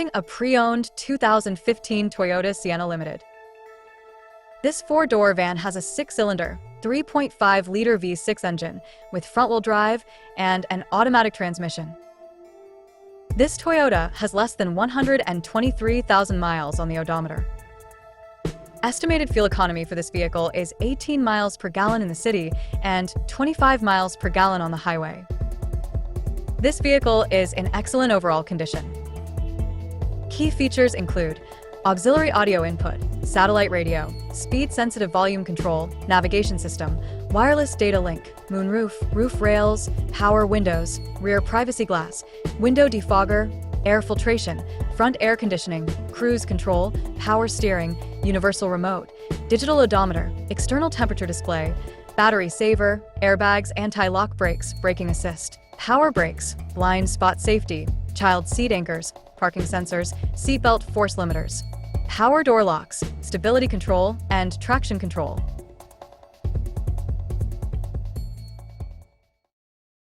presenting a pre-owned 2015 Toyota Sienna Limited. This four-door van has a six-cylinder, 3.5-liter V6 engine with front-wheel drive and an automatic transmission. This Toyota has less than 123,000 miles on the odometer. Estimated fuel economy for this vehicle is 18 miles per gallon in the city and 25 miles per gallon on the highway. This vehicle is in excellent overall condition. Key features include auxiliary audio input, satellite radio, speed-sensitive volume control, navigation system, wireless data link, moonroof, roof rails, power windows, rear privacy glass, window defogger, air filtration, front air conditioning, cruise control, power steering, universal remote, digital odometer, external temperature display, battery saver, airbags, anti-lock brakes, braking assist, power brakes, blind spot safety, child seat anchors, parking sensors, seatbelt force limiters, power door locks, stability control, and traction control.